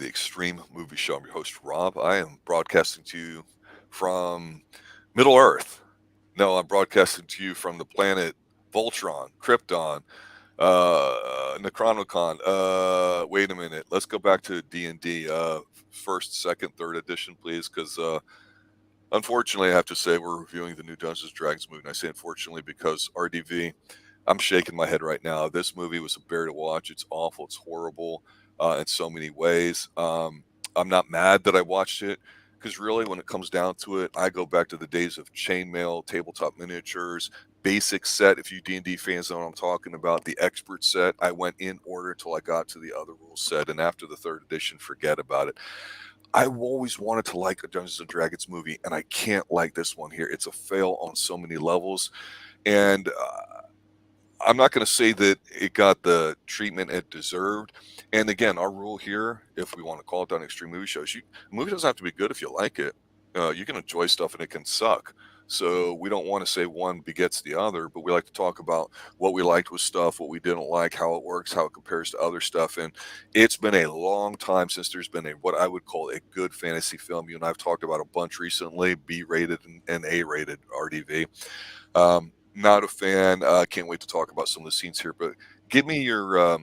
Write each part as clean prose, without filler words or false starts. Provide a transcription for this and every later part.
the Xtreme Movie Show. I'm your host, Rob. I am broadcasting to you from Middle Earth. No, I'm broadcasting to you from the planet Voltron, Krypton, Necronomicon. Wait a minute. Let's go back to D&D. First, second, third edition, please, because unfortunately, I have to say we're reviewing the new Dungeons& Dragons movie. And I say unfortunately because RDV, I'm shaking my head right now. This movie was a bear to watch. It's awful. It's horrible in so many ways. I'm not mad that I watched it because really, when it comes down to it, I go back to the days of chainmail, tabletop miniatures, basic set. If you D&D fans know what I'm talking about, the expert set. I went in order until I got to the other rule set, and after the third edition, forget about it. I always wanted to like a Dungeons and Dragons movie, and I can't like this one here. It's a fail on so many levels, and I'm not going to say that it got the treatment it deserved. And again, our rule here, if we want to call it an Extreme Movie Shows, a movie doesn't have to be good if you like it. You can enjoy stuff and it can suck. So we don't want to say one begets the other, but we like to talk about what we liked with stuff, what we didn't like, how it works, how it compares to other stuff. And it's been a long time since there's been what I would call a good fantasy film. You and I've talked about a bunch recently, B-rated and A-rated RDV. Not a fan. Can't wait to talk about some of the scenes here, but give me your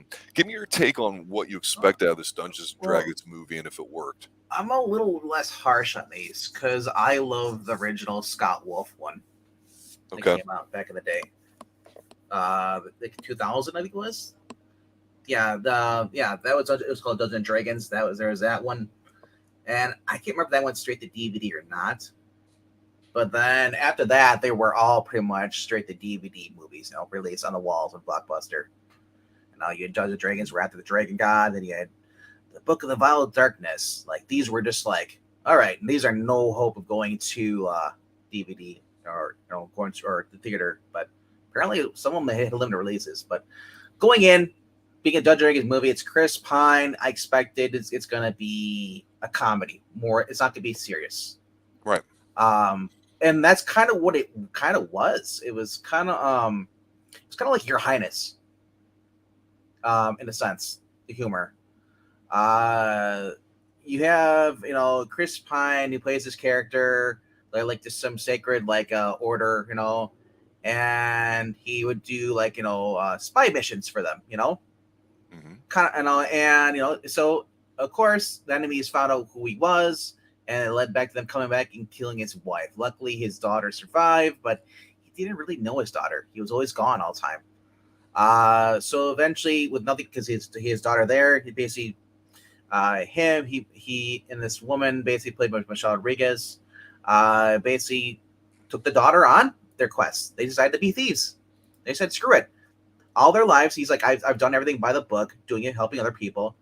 take on what you expect out of this Dungeons and Well, Dragons movie and if it worked. I'm a little less harsh on these because I love the original Scott Wolf one that Okay. came out back in the day. Like 2000, I think it was. That was it was called Dungeons and Dragons. There was that one, and I can't remember if that went straight to DVD or not. But then after that, they were all pretty much straight to DVD movies, released on the walls of Blockbuster. And now you had Dungeons and Dragons, Wrath of the Dragon God, then you had the Book of the Vile Darkness. Like these were just like, all right, these are no hope of going to DVD or going to or the theater. But apparently, some of them had limited releases. But going in, being a Dungeons and Dragons movie, it's Chris Pine. I expected it's going to be a comedy. It's not going to be serious. Right. And that's kind of what it kind of was. It was kind of like Your Highness, in a sense, the humor. You have Chris Pine who plays this character like just some sacred order, and he would do spy missions for them, Mm-hmm. kind of, and so of course the enemies found out who he was, and it led back to them coming back and killing his wife. Luckily, his daughter survived, but he didn't really know his daughter. He was always gone all the time. So eventually, with nothing, because his daughter there, he basically, he and this woman, basically played by Michelle Rodriguez, basically took the daughter on their quest. They decided to be thieves. They said, "Screw it." All their lives, he's like, I've done everything by the book, doing it, helping other people.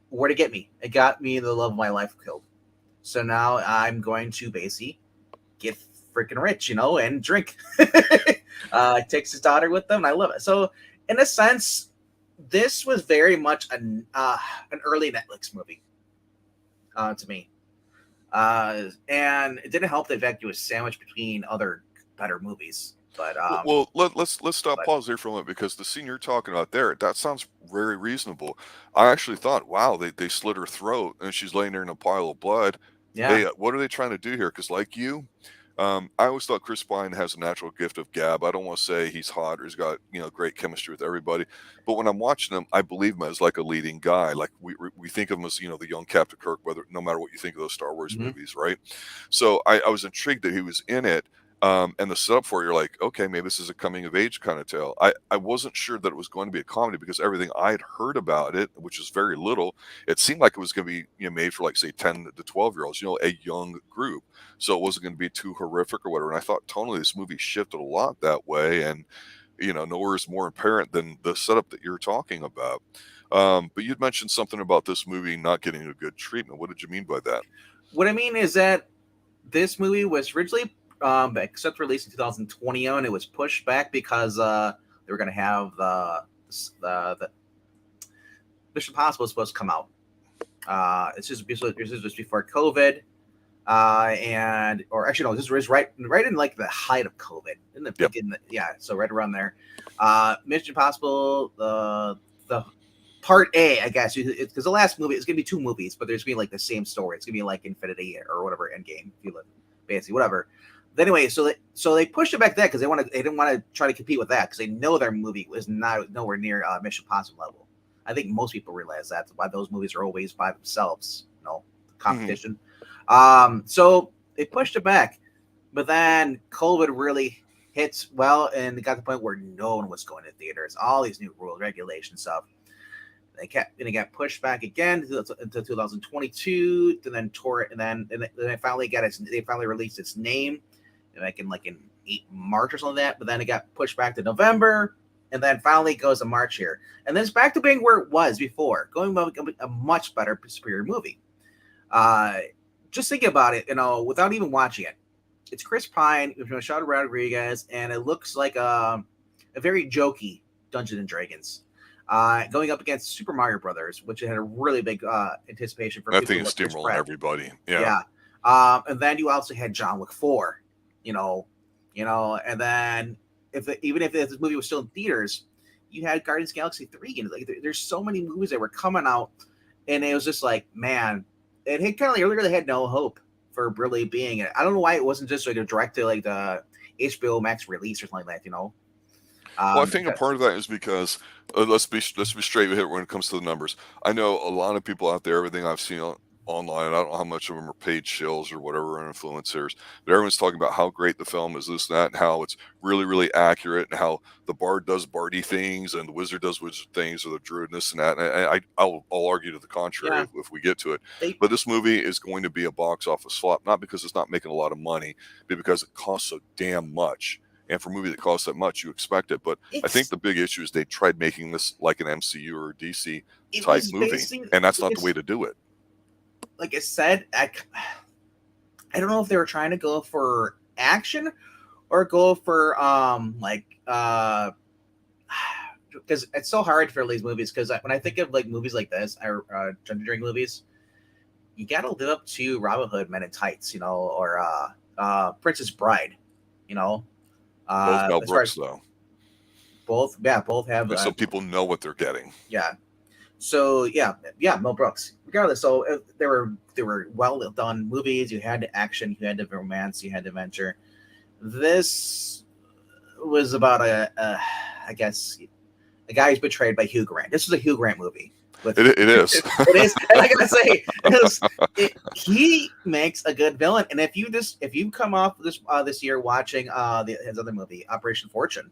Where to get me? It got me the love of my life killed. So now I'm going to basically get freaking rich, and drink. Takes his daughter with them, and I love it. So in a sense, this was very much an early Netflix movie to me. And it didn't help the fact it was sandwiched between other better movies. But Well, let's stop pause there for a moment because the scene you're talking about there, that sounds very reasonable. I actually thought, wow, they slit her throat and she's laying there in a pile of blood. yeah, Hey, what are they trying to do here? Because like you, I always thought Chris Pine has a natural gift of gab. I don't want to say he's hot or he's got great chemistry with everybody, but when I'm watching him, I believe him as like a leading guy. Like we think of him as the young Captain Kirk, whether no matter what you think of those Star Wars mm-hmm. movies, right? So I was intrigued that he was in it. And the setup for it, you're like, okay, maybe this is a coming of age kind of tale. I wasn't sure that it was going to be a comedy because everything I had heard about it, which is very little, it seemed like it was going to be made for like say 10 to 12-year-olds, a young group. So it wasn't going to be too horrific or whatever. And I thought tonally this movie shifted a lot that way, and nowhere is more apparent than the setup that you're talking about. But you'd mentioned something about this movie not getting a good treatment. What did you mean by that? What I mean is that this movie was originally except released in 2020, and it was pushed back because they were going to have the Mission Impossible was supposed to come out. This is just before COVID, or actually no, this was right in like the height of COVID, Yep. so right around there. Mission Impossible, the part A, I guess, because the last movie is gonna be 2 movies, but there's gonna be like the same story. It's gonna be like Infinity or whatever, Endgame, if you live, basically whatever. But anyway, so they pushed it back then because they didn't want to try to compete with that because they know their movie was nowhere near Mission Impossible level. I think most people realize that's why those movies are always by themselves, competition. So they pushed it back, but then COVID really hits well, and it got to the point where no one was going to theaters. All these new rules, regulations, stuff. They got pushed back again into 2022, and then tore it, and then they finally released its name, like in March or something like that. But then it got pushed back to November, and then finally goes to March here, and then it's back to being where it was before, going to a much better, superior movie. Just think about it, without even watching it. It's Chris Pine, Michelle Rodriguez, and it looks like a very jokey Dungeons and Dragons. Going up against Super Mario Brothers, which had a really big anticipation for I people. think it's steamrolling everybody. Yeah. And then you also had John Wick 4, and then even if this movie was still in theaters, you had Guardians of the Galaxy 3, and like there's so many movies that were coming out, and it was just like, man, it kind of really had no hope for really being it. I don't know why it wasn't just like a direct to like the HBO Max release or something like that, Well, I think a part of that is because let's be straight with it when it comes to the numbers. I know a lot of people out there. Everything I've seen online, I don't know how much of them are paid shills or whatever, or influencers, but everyone's talking about how great the film is, this and that, and how it's really, really accurate, and how the bard does bardy things and the wizard does wizard things, or the druid this and that. And I'll argue to the contrary if we get to it. But this movie is going to be a box office flop, not because it's not making a lot of money, but because it costs so damn much. And for a movie that costs that much, you expect it. But I think the big issue is they tried making this like an MCU or DC type movie, and that's not the way to do it. Like I said, I don't know if they were trying to go for action or go for because it's so hard for these movies. Because when I think of like movies like this, or Dungeon Dragons movies, you got to live up to Robin Hood Men in Tights, or Princess Bride, Both Mel Brooks, though. Both have. So people know what they're getting. Yeah. So Mel Brooks. Regardless, so they were well done movies. You had the action, you had the romance, you had the adventure. This was about a guy who's betrayed by Hugh Grant. This was a Hugh Grant movie. It is. It is. And I gotta say, he makes a good villain. And if you come off this year watching his other movie, Operation Fortune,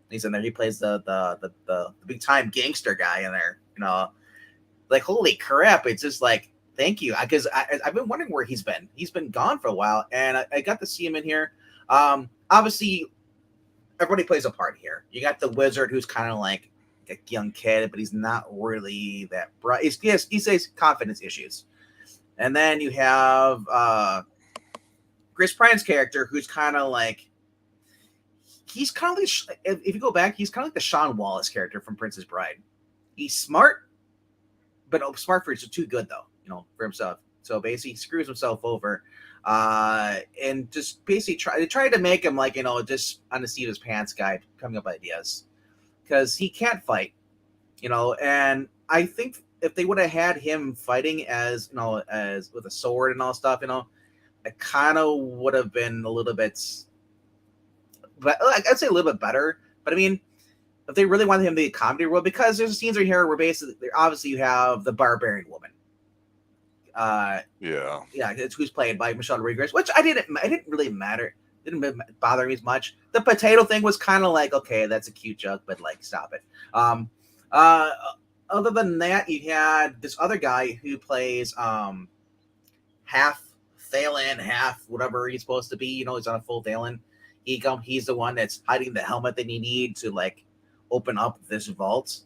he's in there. He plays the big time gangster guy in there. Like holy crap! It's just like thank you, because I've been wondering where he's been. He's been gone for a while, and I got to see him in here. Obviously, everybody plays a part here. You got the wizard who's kind of like a young kid, but he's not really that bright. He says confidence issues. And then you have Chris Pine's character, who's kind of like, he's kind of like, if you go back, he's kind of like the Sean Wallace character from Princess Bride. He's smart, but smart for too good though, for himself. So basically, he screws himself over, and just basically try to make him like just on the seat of his pants guy, coming up with ideas. Because he can't fight, and I think if they would have had him fighting as with a sword and all stuff, it kind of would have been a little bit, but I'd say a little bit better. But I mean, if they really wanted him to be a comedy role, because there's scenes right here where basically, obviously, you have the barbarian woman. It's who's played by Michelle Rodriguez, which it didn't really matter. Didn't bother me as much. The potato thing was kind of like, okay, that's a cute joke, but like, stop it. Other than that, you had this other guy who plays half Thalen, half whatever he's supposed to be. He's on a full Thalen. He's the one that's hiding the helmet that you need to like open up this vault.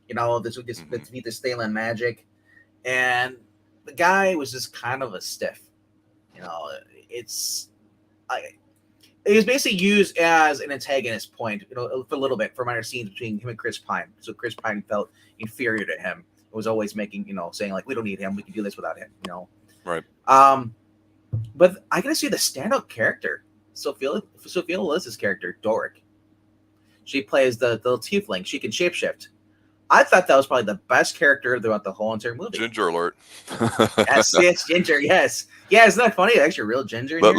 This would just be this Thalen magic, and the guy was just kind of a stiff. He was basically used as an antagonist point, for a little bit, for minor scenes between him and Chris Pine. So Chris Pine felt inferior to him. It was always making, saying like, we don't need him. We can do this without him, Right. But I gotta see the standout character, Sophia Lillis' character, Doric. She plays the little tiefling. She can shapeshift. I thought that was probably the best character throughout the whole entire movie. Ginger alert. Yes, Ginger. Yes, yeah. Isn't that funny? Actually, real Ginger in here.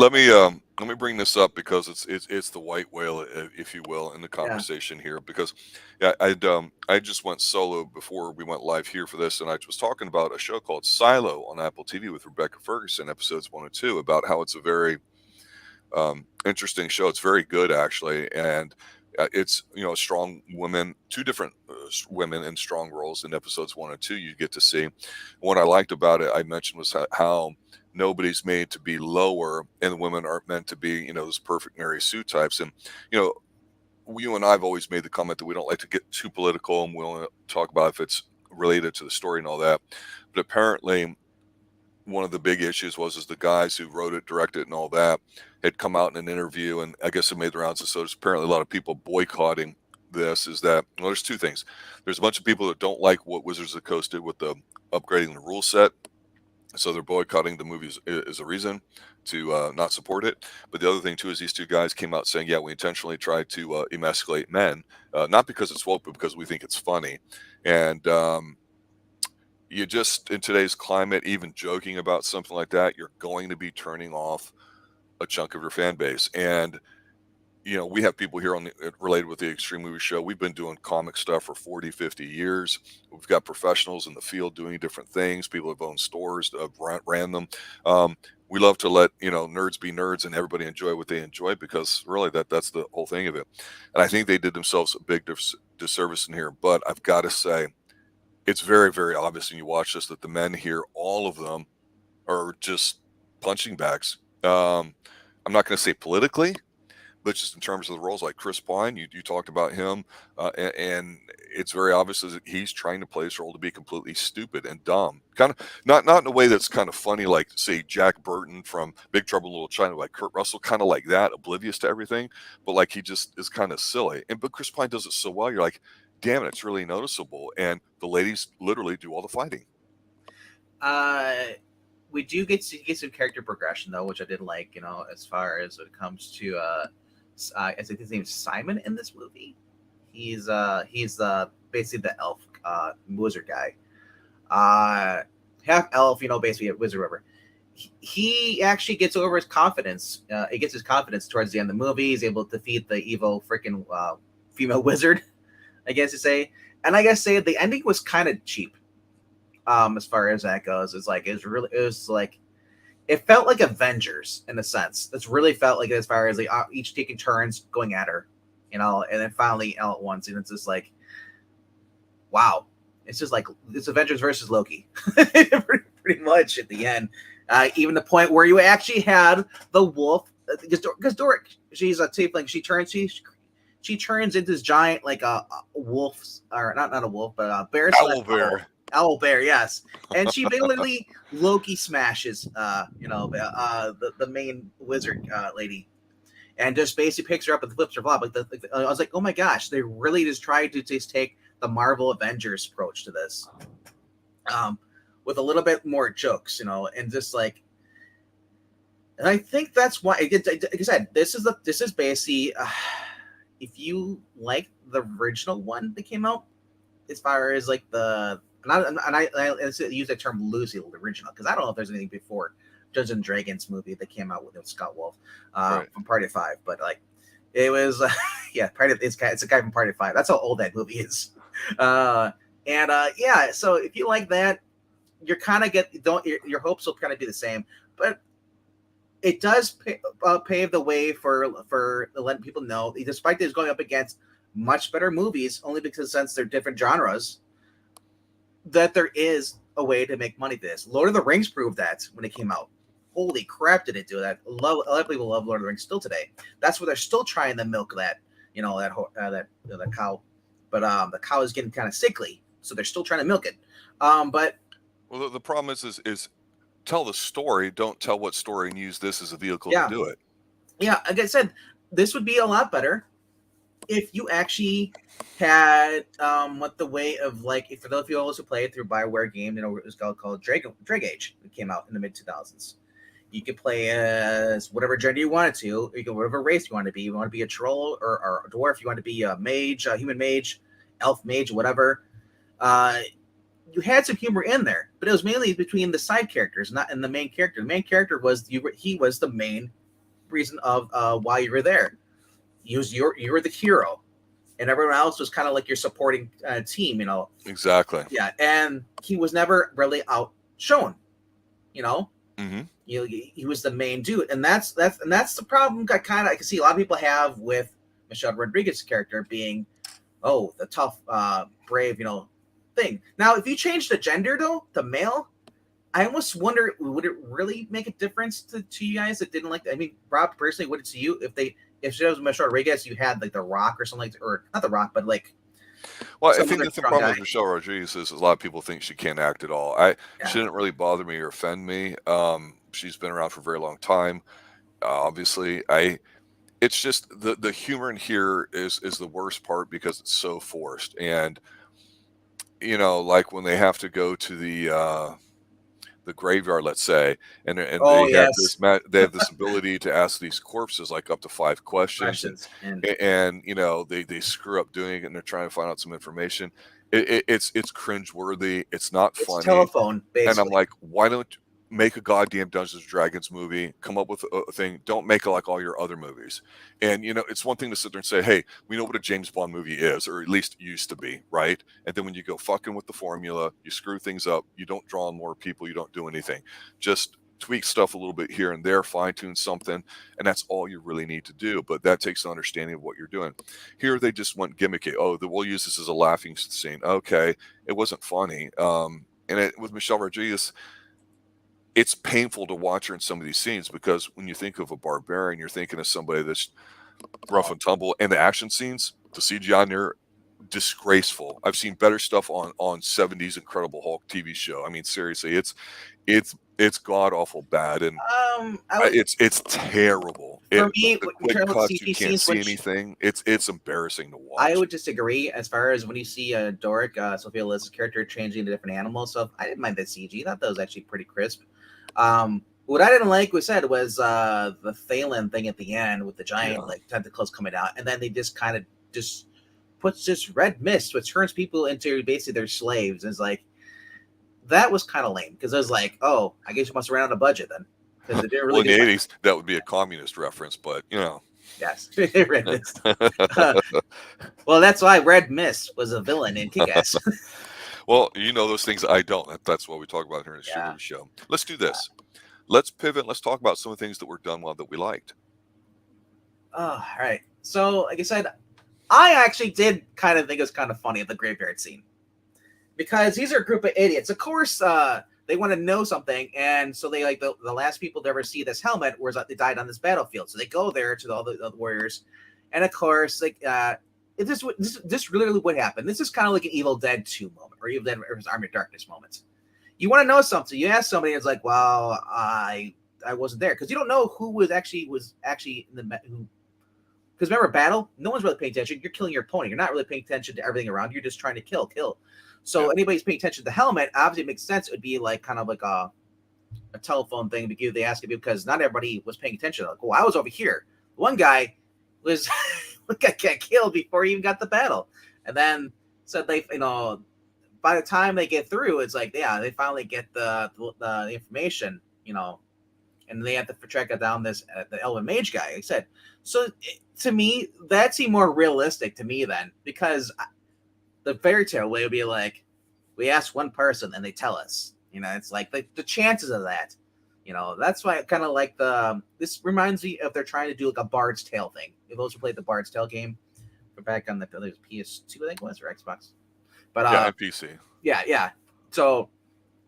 Let me bring this up because it's the white whale, if you will, in the Yeah. conversation here. Because yeah, I just went solo before we went live here for this, and I was talking about a show called Silo on Apple TV with Rebecca Ferguson, episodes 1 and 2, about how it's a very interesting show. It's very good actually, and it's strong women, two different women in strong roles in episodes 1 and 2. You get to see. What I liked about it, I mentioned, was how nobody's made to be lower, and the women aren't meant to be those perfect Mary Sue types. And you know, you and I've always made the comment that we don't like to get too political, and we only talk about if it's related to the story and all that. But apparently, one of the big issues was the guys who wrote it, directed it, and all that had come out in an interview, and I guess it made the rounds. So there's apparently a lot of people boycotting this. Is that, well, there's two things. There's a bunch of people that don't like what Wizards of the Coast did with the upgrading the rule set, so they're boycotting the movies is a reason to not support it. But the other thing too is these two guys came out saying, yeah, we intentionally tried to emasculate men, not because it's woke, but because we think it's funny. And you just, in today's climate, even joking about something like that, you're going to be turning off a chunk of your fan base. And we have people here on related with the Xtreme Movie Show. We've been doing comic stuff for 40, 50 years. We've got professionals in the field doing different things. People have owned stores, ran them. We love to let nerds be nerds and everybody enjoy what they enjoy, because really that's the whole thing of it. And I think they did themselves a big disservice in here. But I've got to say, it's very, very obvious when you watch this that the men here, all of them, are just punching bags. I'm not going to say politically, but just in terms of the roles, like Chris Pine, you talked about him, and it's very obvious that he's trying to play his role to be completely stupid and dumb, kind of not in a way that's kind of funny, like say Jack Burton from Big Trouble in Little China, like Kurt Russell, kind of like that, oblivious to everything, but like he just is kind of silly. But Chris Pine does it so well, you're like, damn it, it's really noticeable. And the ladies literally do all the fighting. We do get some character progression though, which I did like. As far as when it comes to I think his name's Simon in this movie. He's basically the elf wizard guy, half elf, basically a wizard, whatever. He actually gets over his confidence. He gets his confidence towards the end of the movie. He's able to defeat the evil freaking female wizard, I guess you say. And I guess say the ending was kind of cheap. As far as that goes, it felt like Avengers in a sense. It's really felt like, as far as like each taking turns going at her, and then finally all at once, and it's just like, wow, it's just like it's Avengers versus Loki, pretty much at the end. Even the point where you actually had the wolf, because Doric, she's a tiefling. She turns into this giant, like a wolf, or not a wolf, but a bear. Owl bear. Owl bear, yes. And she basically Loki smashes, the main wizard lady, and just basically picks her up and flips her flop. I was like, oh my gosh, they really just tried to just take the Marvel Avengers approach to this, with a little bit more jokes, and just like. And I think that's why, like I said, this is basically, if you like the original one that came out, as far as like I use that term loosely, the original, because I don't know if there's anything before Dungeons and Dragons movie that came out with Scott Wolf from Party of Five, but like it was it's a guy from Party of Five. That's how old that movie is. So if you like that, you're kind of your hopes will kind of be the same, but it does pave the way for letting people know, despite this going up against much better movies, only because since they're different genres, that there is a way to make money this. Lord of the Rings proved that when it came out. Holy crap, did it do that? A lot of people love Lord of the Rings still today. That's where they're still trying to milk that, that cow. But the cow is getting kind of sickly, so they're still trying to milk it. But well, the problem is tell the story, don't tell what story, and use this as a vehicle to do it. Yeah, like I said, this would be a lot better if you actually had what the way of, like, if for those of you who played through BioWare game, it was called Drag Age. It came out in the mid 2000s. You could play as whatever gender you wanted to. You can whatever race you want to be. You want to be a troll or a dwarf. You want to be a mage, a human mage, elf mage, whatever. You had some humor in there, but it was mainly between the side characters, not in the main character. The main character was he was the main reason of why you were there. You were the hero, and everyone else was kind of like your supporting team, Exactly. Yeah, and he was never really outshone, you know. Mm-hmm. He was the main dude, and that's the problem. I can see a lot of people have with Michelle Rodriguez's character being, oh, the tough, brave, thing. Now, if you change the gender though, to male, I almost wonder, would it really make a difference to you guys that didn't like that? I mean, Rob, personally, would it to you if she was Michelle Rodriguez, you had like The Rock or something, or not The Rock, but like Well, I some think other the strong problem guy? with Michelle Rodriguez is a lot of people think she can't act at all. She Yeah. didn't really bother me or offend me. She's been around for a very long time. Obviously, it's just the humor in here is the worst part because it's so forced. And like when they have to go to the graveyard, let's say, and Oh they have yes, they have this ability to ask these corpses like up to 5 questions, and questions and they screw up doing it, and they're trying to find out some information. It's cringeworthy. It's not it's funny. telephone And I'm basically. like, why don't you make a goddamn Dungeons and Dragons movie? Come up with a thing. Don't make it like all your other movies. And it's one thing to sit there and say, hey, we know what a James Bond movie is, or at least used to be, right? And then when you go fucking with the formula, you screw things up. You don't draw on more people. You don't do anything. Just tweak stuff a little bit here and there, fine tune something, and that's all you really need to do. But that takes an understanding of what you're doing. Here they just went gimmicky. Oh, we'll use this as a laughing scene. Okay, it wasn't funny. With Michelle Rodriguez, it's painful to watch her in some of these scenes because when you think of a barbarian, you're thinking of somebody that's rough Oh, and tumble. And the action scenes, the CGI in there, disgraceful. I've seen better stuff on 70s Incredible Hulk TV show. I mean, seriously, it's god awful bad, and I would, it's terrible. for me, The in quick terms of cuts, you CG can't scenes, see which anything. It's embarrassing to I watch. would disagree as far as when you see Doric, Sophia Liz's character changing to different animals. So I didn't mind the CG. I thought that was actually pretty crisp. What I didn't like, we said, was the Thalen thing at the end with the giant Yeah. like tentacles coming out, and then they just kind of just puts this red mist, which turns people into basically their slaves. And it's like that was kind of lame because I was like, oh, I guess you must have ran out of budget then because they didn't Well, really in do the much. 80s, that would be a communist reference, but Yes, red mist. Well, that's why Red Mist was a villain in Kick-Ass. Well, those things I don't. That's what we talk about here in the Yeah. Sugar Show. Let's do this. Let's pivot. Let's talk about some of the things that were done well that we liked. Oh, all right. So, like I said, I actually did kind of think it was kind of funny at the graveyard scene because these are a group of idiots. Of course, they want to know something, and so they like the last people to ever see this helmet was they died on this battlefield. So they go there to all the warriors, and of course, like this really would happen. This is kind of like an Evil Dead 2 moment, or Evil Dead Army of Darkness moments. You want to know something, you ask somebody, and it's like, well, I wasn't there because you don't know who was actually in the who. Because remember, battle, no one's really paying attention. You're killing your opponent. You're not really paying attention to everything around you. You're just trying to kill. So Yeah. anybody's paying attention to the helmet, obviously it makes sense. It would be like kind of like a telephone thing because they ask you because not everybody was paying attention. Like, well, I was over here. One guy was got killed before he even got the battle, and then said they, by the time they get through, it's like, yeah, they finally get the information, and they have to track down this the Elven Mage guy. I said, so to me, that seemed more realistic to me then because the fairy tale way would be like, we ask one person and they tell us. It's like the chances of that. That's why I kind of like this reminds me of they're trying to do like a Bard's Tale thing. If those who played the Bard's Tale game, we're back on the PS2, I think it was, or Xbox. But Yeah, NPC. yeah. So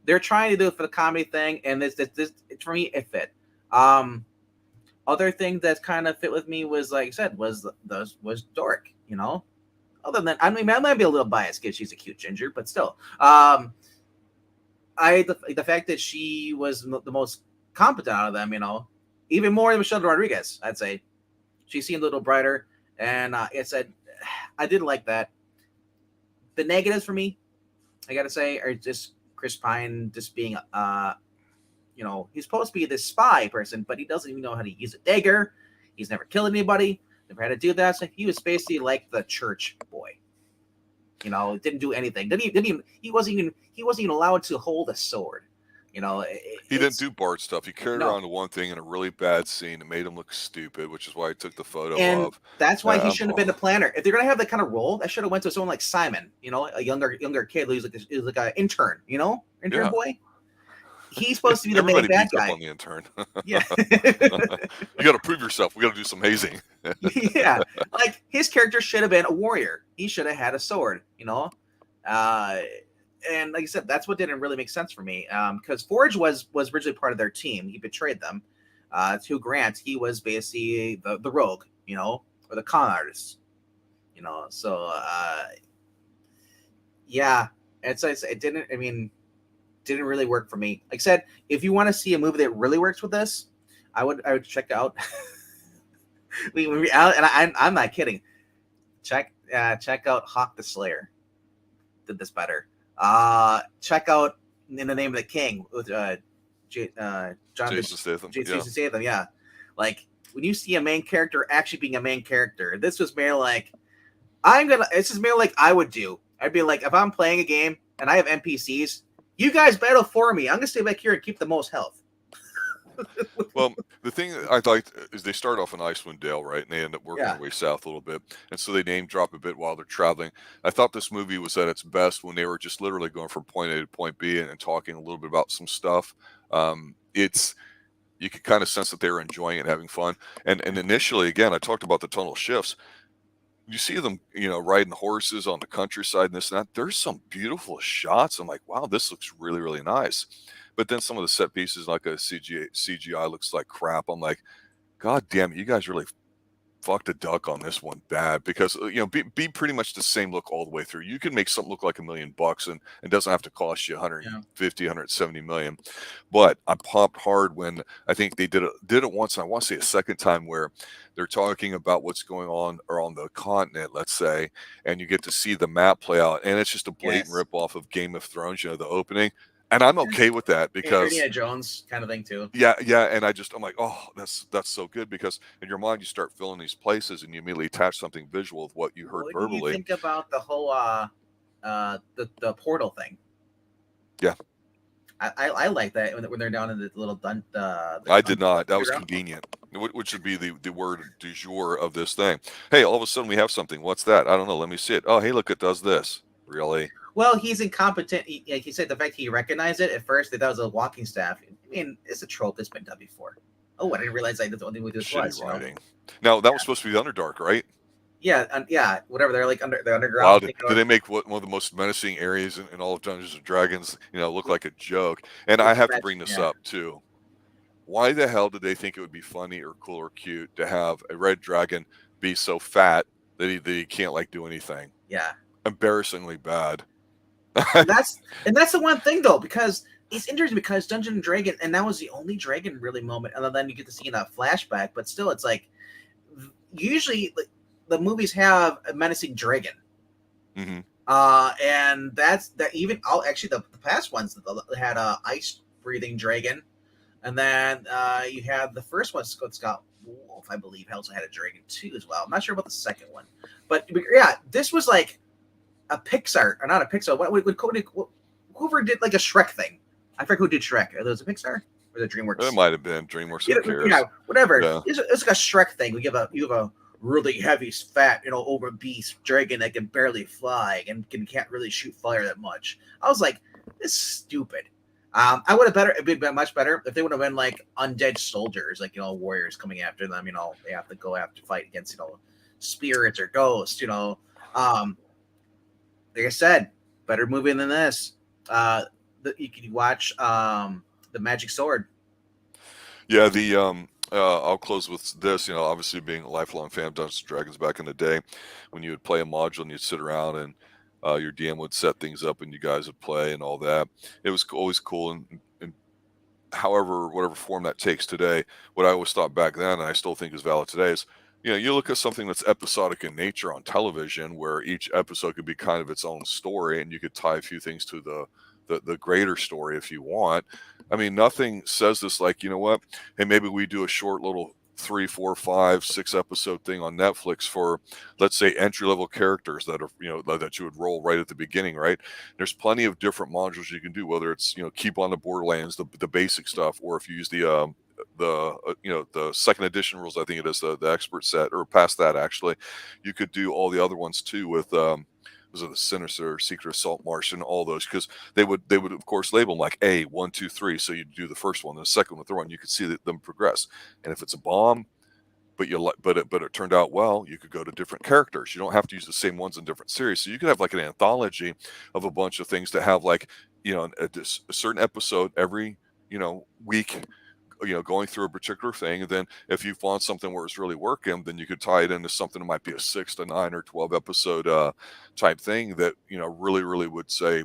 they're trying to do it for the comedy thing, and this for me it fit. Other thing that kind of fit with me was, like I said, was Doric. Other than I mean, I might be a little biased because she's a cute ginger, but still, the fact that she was the most competent out of them, even more than Michelle Rodriguez, I'd say. She seemed a little brighter, and it said I didn't like that. The negatives for me, I gotta say, are just Chris Pine just being he's supposed to be this spy person, but he doesn't even know how to use a dagger. He's never killed anybody, never had to do that. So he was basically like the church boy. Didn't do anything. He wasn't even allowed to hold a sword. He didn't It's do Bart stuff. He carried no. around the one thing in a really bad scene that made him look stupid, which is why I took the photo And of. that's why he shouldn't have been Oh, the planner. If they're gonna have that kind of role, that should have went to someone like Simon, a younger kid who's like an intern, intern yeah. boy. He's supposed to be the main Everybody bad beats up guy. on the intern. Yeah. You got to prove yourself. We got to do some hazing. Yeah. Like his character should have been a warrior. He should have had a sword, Uh and like I said, that's what didn't really make sense for me. Because Forge was originally part of their team. He betrayed them. To Grant, he was basically the rogue, or the con artist. So yeah, it didn't. I mean, didn't really work for me. Like I said, if you want to see a movie that really works with this, I would check out. I'm not kidding. Check out Hawk the Slayer. Did this better. Check out In the Name of the King with John Jason Statham. Jason Yeah. Statham. Yeah, like when you see a main character actually being a main character, this was more like This is more like I would do. I'd be like, if I'm playing a game and I have NPCs, you guys battle for me. I'm gonna stay back here and keep the most health. Well, the thing that I liked is they start off in Icewind Dale, right? And they end up working Yeah. their way south a little bit. And so they name drop a bit while they're traveling. I thought this movie was at its best when they were just literally going from point A to point B and talking a little bit about some stuff. You could kind of sense that they were enjoying it and having fun. And initially, again, I talked about the tonal shifts. You see them, riding horses on the countryside and this and that. There's some beautiful shots. I'm like, wow, this looks really, really nice. But then some of the set pieces, like a CGI looks like crap. I'm like, God damn it, you guys really fucked a duck on this one bad because be pretty much the same look all the way through. You can make something look like $1 million and it doesn't have to cost you 150, 170 million. But I popped hard when I think they did it once, and I want to say a second time where they're talking about what's going on or on the continent, let's say, and you get to see the map play out, and it's just a blatant Yes. rip off of Game of Thrones, the opening. And I'm okay with that because Indiana Jones kind of thing too. yeah, and I'm like, oh, that's so good because in your mind you start filling these places and you immediately attach something visual with what you heard What do you verbally. think about the whole the portal thing? Yeah, I like that when they're down in the little I did not. That was convenient, which would be the word du jour of this thing. Hey, all of a sudden we have something. What's that? I don't know. Let me see it. Oh, hey, look, it does this. Really? Well, he's incompetent. Like he said, the fact he recognized it at first, they thought it was a walking staff. I mean, it's a trope that's been done before. Oh, I didn't realize that's the only way this was. Writing. Now that was supposed to be the Underdark, right? Yeah, yeah, whatever. They're like the underground. Wow, did they make one of the most menacing areas in all of Dungeons and Dragons? Look like a joke. And I have to bring this up too. Why the hell did they think it would be funny or cool or cute to have a red dragon be so fat that he can't do anything? Yeah, embarrassingly bad. and that's the one thing though, because it's interesting because Dungeon and Dragon, and that was the only dragon really moment, and then you get to see in a flashback. But still, it's like usually the movies have a menacing dragon, and that's that. Even actually the past ones had a ice breathing dragon, and then you have the first one, Scott Wolf, I believe, also had a dragon too as well. I'm not sure about the second one, but yeah, this was like a Pixar, or not a Pixar. Whoever did like a Shrek thing. I forget who did Shrek. Was it Pixar or the DreamWorks? It might have been DreamWorks. Who cares? Yeah, whatever. Yeah. It's like a Shrek thing. You have a really heavy, fat, over beast dragon that can barely fly and can't really shoot fire that much. I was like, this is stupid. I would have it'd been much better if they would have been like undead soldiers, like warriors coming after them. They have to go after fight against spirits or ghosts. Like I said, better movie than this. You can watch the Magic Sword. Yeah, I'll close with this. Obviously being a lifelong fan of Dungeons and Dragons back in the day, when you would play a module and you'd sit around and your DM would set things up and you guys would play and all that. It was always cool, and however, whatever form that takes today, what I always thought back then, and I still think is valid today, is you look at something that's episodic in nature on television, where each episode could be kind of its own story, and you could tie a few things to the greater story if you want. I mean, nothing says this like, you know what? Hey, maybe we do a short little 3, 4, 5, 6 episode thing on Netflix for, let's say, entry level characters that are, that you would roll right at the beginning, right? There's plenty of different modules you can do, whether it's, keep on the Borderlands, the basic stuff, or if you use the second edition rules, I think it is the expert set, or past that actually, you could do all the other ones too with was it the Sinister, Secret Assault, Martian, all those, because they would of course label them like A 1, 2, 3. So you do the first one, the second one, the third one. You could see them progress. And if it's a bomb, but it turned out well, you could go to different characters. You don't have to use the same ones in different series. So you could have like an anthology of a bunch of things to have like a certain episode every week, going through a particular thing. And then if you found something where it's really working, then you could tie it into something that might be a 6 to 9 or 12 episode type thing that, really, really would say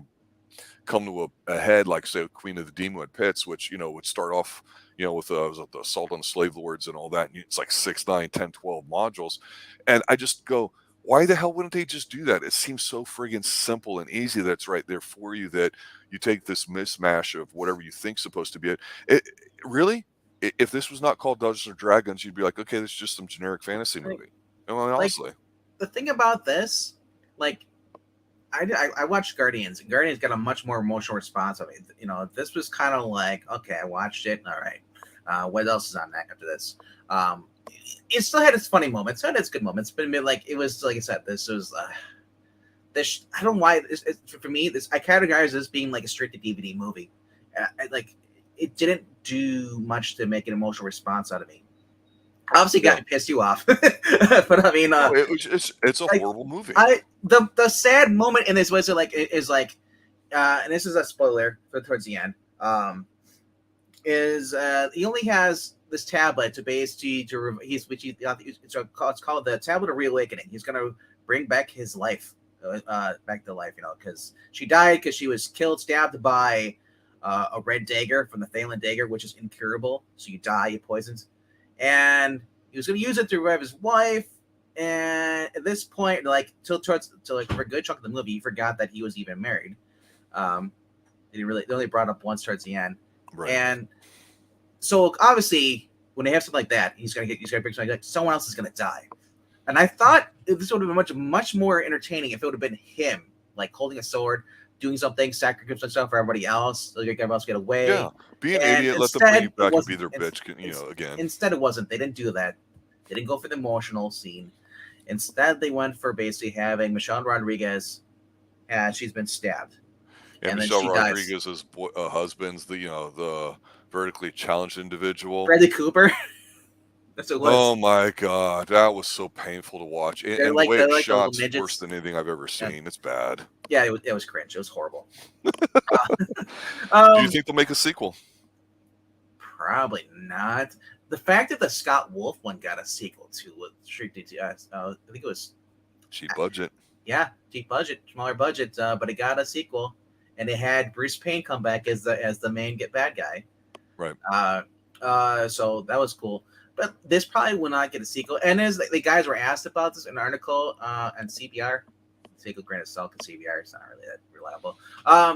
come to a head, like say Queen of the Demonwood Pits, which, would start off, with the assault on the slave lords and all that. And it's like 6, 9, 10, 12 modules. And I just go, why the hell wouldn't they just do that? It seems so friggin' simple and easy that's right there for you, that you take this mismatch of whatever you think's supposed to be it. Really? If this was not called Dungeons and Dragons, you'd be like, okay, this is just some generic fantasy movie. I mean, honestly. The thing about this, like, I watched Guardians, and Guardians got a much more emotional response of it. This was kind of like, okay, I watched it. All right. What else is on that after this? It still had its funny moments. It had its good moments, but it was, like I said, this was this. I don't know why. For me, I categorize this being like a straight to DVD movie. It didn't do much to make an emotional response out of me. Obviously, got me pissed you off, but I mean, it's a horrible movie. The sad moment in this was and this is a spoiler for towards the end. He only has this tablet to basically it's called the Tablet of Reawakening. He's gonna bring back his life, back to life, because she died because she was stabbed by a red dagger from the Thalen dagger, which is incurable. So you die, you poisoned, and he was gonna use it to revive his wife. And at this point, till for a good chunk of the movie, he forgot that he was even married. They only brought up once towards the end, right. And so obviously, when they have something like that, he's gonna bring something like someone else is gonna die. And I thought this would have been much more entertaining if it would have been him, like holding a sword, doing something, sacrificing himself for everybody else, so everybody else get away. Yeah, be an idiot, let them bring you back and be their bitch, again. Instead, it wasn't. They didn't do that. They didn't go for the emotional scene. Instead, they went for basically having Michelle Rodriguez, she's been stabbed. And Michelle Rodriguez's husband's the vertically challenged individual. Bradley Cooper. That's what it was. Oh my god, that was so painful to watch. And the way it's shot's worse than anything I've ever seen. Yeah. It's bad. Yeah, it was cringe. It was horrible. Do you think they'll make a sequel? Probably not. The fact that the Scott Wolf one got a sequel to I think it was cheap budget. Yeah, cheap budget, smaller budget, but it got a sequel, and it had Bruce Payne come back as the main bad guy. Right. So that was cool. But this probably will not get a sequel. And as the guys were asked about this in an article on CBR, take a grain of salt because CBR is not really that reliable.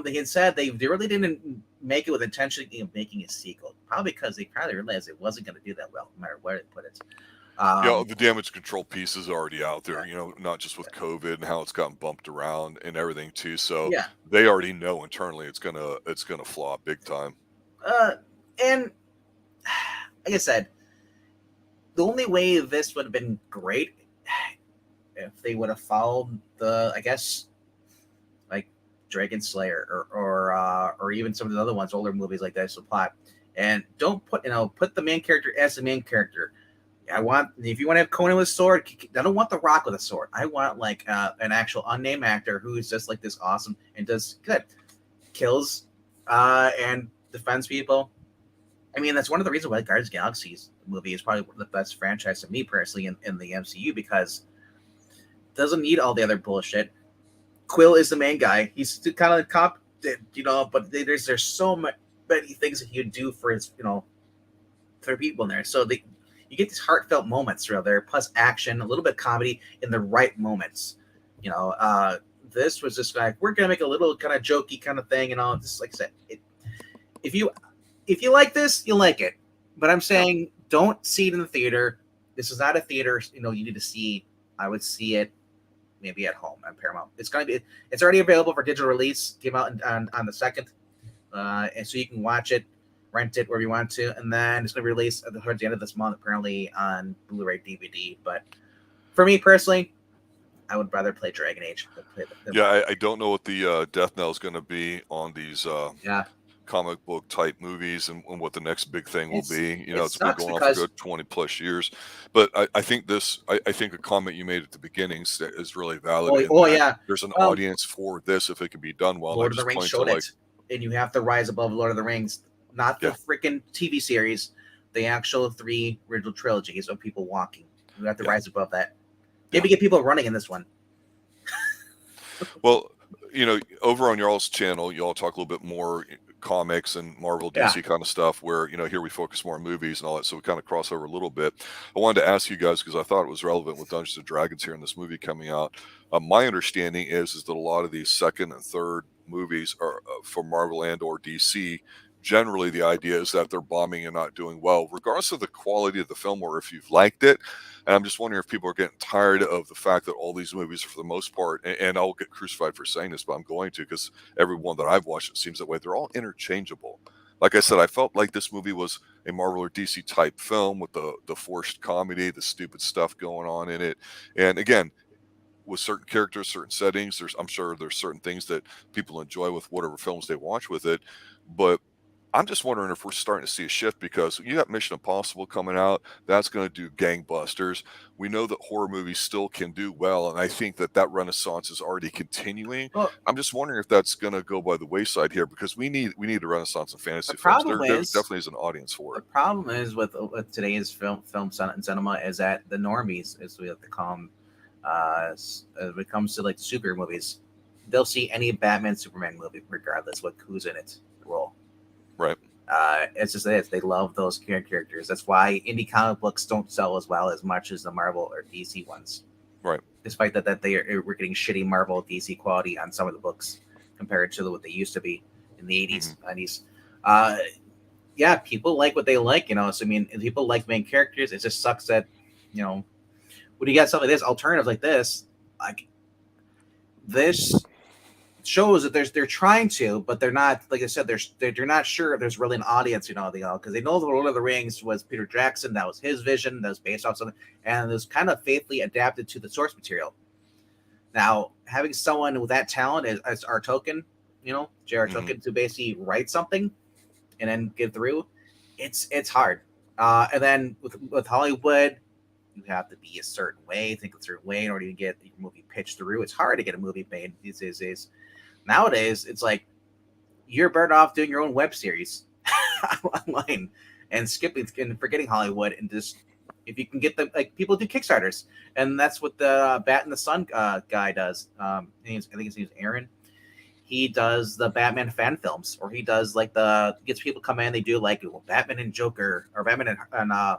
They had said they really didn't make it with intention of making a sequel, probably because they probably realized it wasn't going to do that well, no matter where they put it. The damage control piece is already out there, not just with COVID and how it's gotten bumped around and everything too. So they already know internally it's gonna flop big time. And like I said, the only way this would have been great if they would have followed like Dragon Slayer or even some of the other ones, older movies like that, so plot, and don't put the main character as the main character. If you want to have Conan with a sword, I don't want The Rock with a sword. I want like an actual unnamed actor who is just like this awesome and does good kills and defends people. I mean, that's one of the reasons why Guardians of the Galaxy movie is probably one of the best franchise to me personally in the MCU, because it doesn't need all the other bullshit. Quill is the main guy. He's kind of competent, but there's so many things that you do for his, for people in there. So you get these heartfelt moments throughout there, plus action, a little bit of comedy in the right moments. This was just like, we're gonna make a little kind of jokey kind of thing, just like I said, if you like this, you'll like it. But I'm saying don't see it in the theater. This is not a theater. You need to see. I would see it maybe at home on Paramount. It's already available for digital release. Came out on the 2nd, and so you can watch it, rent it wherever you want to, and then it's going to be released towards the end of this month, apparently on Blu-ray DVD. But for me personally, I would rather play Dragon Age. I don't know what the death knell is going to be on these comic book type movies and what the next big thing will be. It's been going on for good 20 plus years. But I think I think a comment you made at the beginning is really valid. There's an audience for this if it can be done well. Lord of the Rings showed it. And you have to rise above Lord of the Rings, not the freaking TV series, the actual 3 original trilogies of people walking. You have to rise above that. Maybe get people running in this one. Well, over on y'all's channel, y'all talk a little bit more comics and Marvel, DC kind of stuff, where here we focus more on movies and all that, so we kind of cross over a little bit. I wanted to ask you guys, because I thought it was relevant with Dungeons and Dragons here in this movie coming out. My understanding is that a lot of these second and third movies are for Marvel and or DC. Generally, the idea is that they're bombing and not doing well, regardless of the quality of the film or if you've liked it. And I'm just wondering if people are getting tired of the fact that all these movies, for the most part, and I'll get crucified for saying this, but I'm going to, because every one that I've watched, it seems that way, they're all interchangeable. Like I said, I felt like this movie was a Marvel or DC type film with the forced comedy, the stupid stuff going on in it. And again, with certain characters, certain settings, I'm sure there's certain things that people enjoy with whatever films they watch with it. But I'm just wondering if we're starting to see a shift, because you got Mission Impossible coming out. That's going to do gangbusters. We know that horror movies still can do well, and I think that renaissance is already continuing. Well, I'm just wondering if that's going to go by the wayside here, because we need a renaissance in fantasy films. There definitely is an audience for it. The problem is with today's film cinema is that the normies, as we have to call them, when it comes to like super movies, they'll see any Batman Superman movie regardless what who's in it role. Right. It's just this. They love those characters. That's why indie comic books don't sell as well as much as the Marvel or DC ones. Right. Despite that we're getting shitty Marvel DC quality on some of the books compared to what they used to be in the 80s, 90s. People like what they like, So, people like main characters. It just sucks that, when you got something like this, alternatives like this, this shows that they're trying to, but they're not. Like I said, they're not sure if there's really an audience, because they know the Lord of the Rings was Peter Jackson. That was his vision. That was based off something, and it was kind of faithfully adapted to the source material. Now, having someone with that talent as our token, J.R. Tolkien, to basically write something and then get through, it's hard. And then with Hollywood, you have to be a certain way, think a certain way in order to get your movie pitched through. It's hard to get a movie made these days. Nowadays, it's like you're better off doing your own web series online and skipping and forgetting Hollywood, and just if you can get them, like people do Kickstarters, and that's what the Bat in the Sun guy does. I think his name's Aaron. He does the Batman fan films, or he does gets people come in. They do Batman and Joker, or Batman and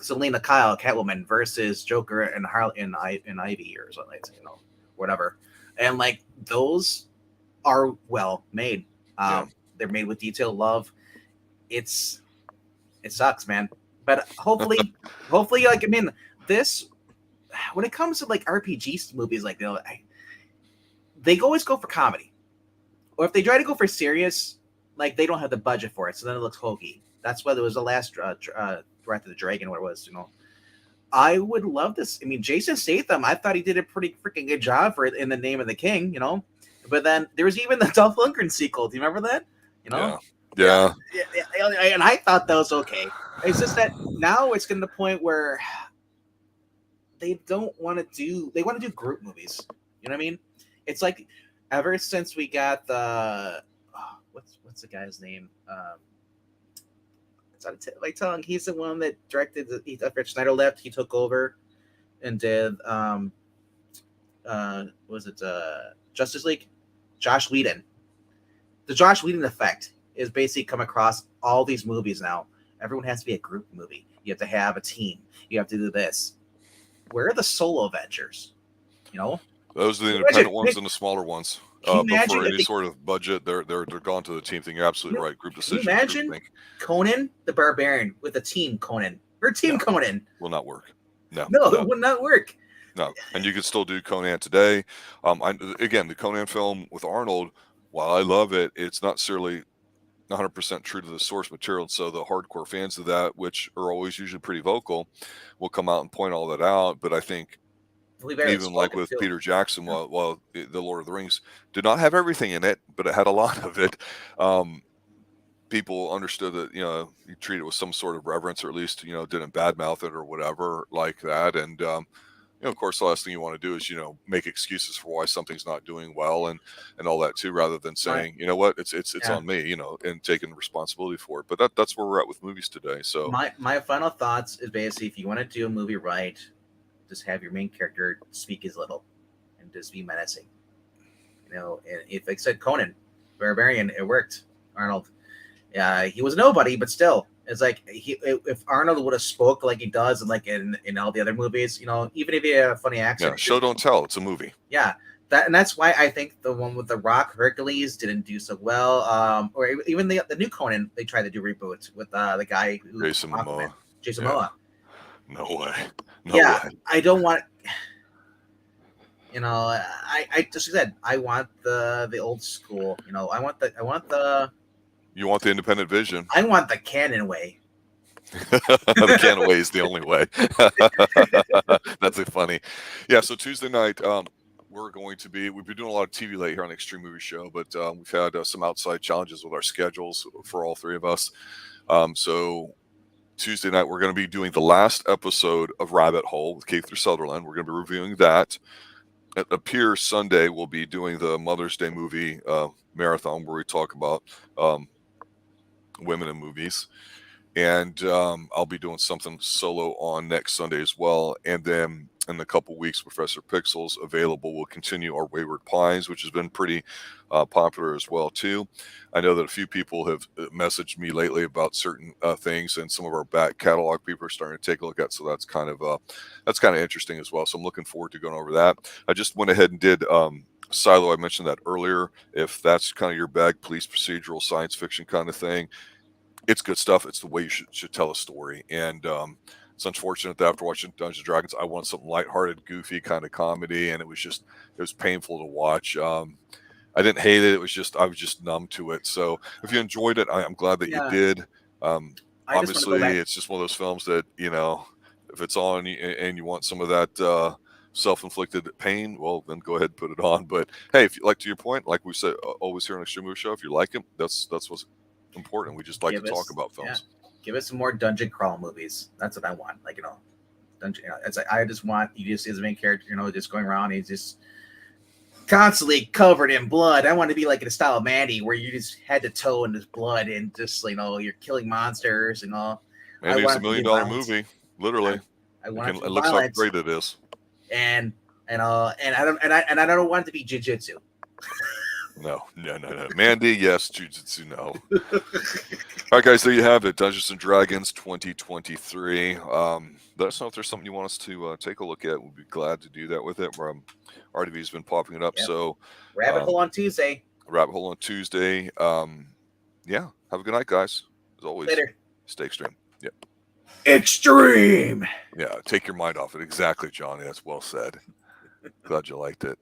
Selena Kyle, Catwoman versus Joker and Harley and Ivy or something, whatever. And those are well made. They're made with detailed love. It sucks, man. But hopefully, this, when it comes to RPG movies, they always go for comedy, or if they try to go for serious, they don't have the budget for it, so then it looks hokey. That's why there was the last Wrath of the Dragon, what it was, I would love this. Jason Statham, I thought he did a pretty freaking good job for it in The Name of the King, But then there was even the Dolph Lundgren sequel. Do you remember that? Yeah. And I thought that was okay. It's just that now it's getting to the point where they don't want to do. They want to do group movies. You know what I mean? It's like ever since we got the what's the guy's name? It's on the tip of my tongue. He's the one that directed. After Snyder left, he took over and did. Justice League? Josh Whedon. The Josh Whedon effect is basically come across all these movies now. Everyone has to be a group movie. You have to have a team. You have to do this. Where are the solo Avengers? Those are the independent ones and the smaller ones. Can you But imagine for if any they, sort of budget, they're gone to the team thing. You're absolutely right. Group can you decision, group imagine think. Conan the Barbarian with a team Conan or team No. Conan? Will not work. No, No, it would not work. no. And you could still do Conan today. Again, the Conan film with Arnold, while I love it, it's not necessarily 100% true to the source material. And so the hardcore fans of that, which are always usually pretty vocal, will come out and point all that out. But I think even like with Peter Jackson, while the Lord of the Rings did not have everything in it, but it had a lot of it. People understood that, you treat it with some sort of reverence, or at least, didn't badmouth it or whatever like that. And, of course, the last thing you want to do is, make excuses for why something's not doing well and all that too, rather than saying, you know what, it's on me, and taking responsibility for it. But that's where we're at with movies today. So my final thoughts is basically, if you want to do a movie right, just have your main character speak as little and just be menacing. And if I said Conan Barbarian, it worked. Arnold, he was nobody, but still, it's like if Arnold would have spoke like he does, and like in all the other movies, even if he had a funny accent, show don't tell. It's a movie. Yeah, that's why I think the one with the Rock, Hercules, didn't do so well. Or even the new Conan, they tried to do reboot with the guy who Jason Momoa. Jason Momoa. No way. No way. I don't want. I just said I want the old school. I want the. You want the independent vision. I want the canon way. The canon way is the only way. That's funny. Yeah. So Tuesday night, we've been doing a lot of TV late here on the Xtreme Movie Show, but we've had some outside challenges with our schedules for all three of us. So Tuesday night, we're going to be doing the last episode of Rabbit Hole with Keith through Sutherland. We're going to be reviewing that. It appears Sunday we'll be doing the Mother's Day movie marathon, where we talk about women in movies. And I'll be doing something solo on next Sunday as well. And then in a couple weeks, Professor Pixel's available. We'll continue our Wayward Pines, which has been pretty popular as well too. I know that a few people have messaged me lately about certain things, and some of our back catalog people are starting to take a look at. So that's kind of interesting as well. So I'm looking forward to going over that. I just went ahead and did Silo. I mentioned that earlier. If that's kind of your bag, police procedural, science fiction kind of thing, it's good stuff. It's the way you should tell a story. And it's unfortunate that after watching Dungeons & Dragons, I wanted something lighthearted, goofy kind of comedy, and it was painful to watch. I didn't hate it. I was just numb to it. So if you enjoyed it, I'm glad that you did. Obviously, it's just one of those films that, if it's on and you want some of that self-inflicted pain, well, then go ahead and put it on. But hey, if you like, to your point, like we say always here on Extreme Movie Show, if you like it, that's what's important. We just like to talk about films. Give us some more dungeon crawl movies. That's what I want. Dungeon. It's like, I just want you to see the main character, just going around. He's just constantly covered in blood. I want to be like in the style of Mandy, where you just head to toe in this blood and just you're killing monsters and all. Maybe it's $1 million movie, literally. I want it looks how great it is. And I don't want it to be jujitsu. No. Mandy, yes. Jiu-Jitsu, no. All right, guys, there you have it. Dungeons & Dragons 2023. Let us know if there's something you want us to take a look at. We'll be glad to do that with it. RDV's been popping it up. Yep. So Rabbit Hole on Tuesday. Rabbit Hole on Tuesday. Yeah. Have a good night, guys. As always. Later. Stay extreme. Yep. Extreme. Yeah. Take your mind off it. Exactly, Johnny. That's well said. Glad you liked it.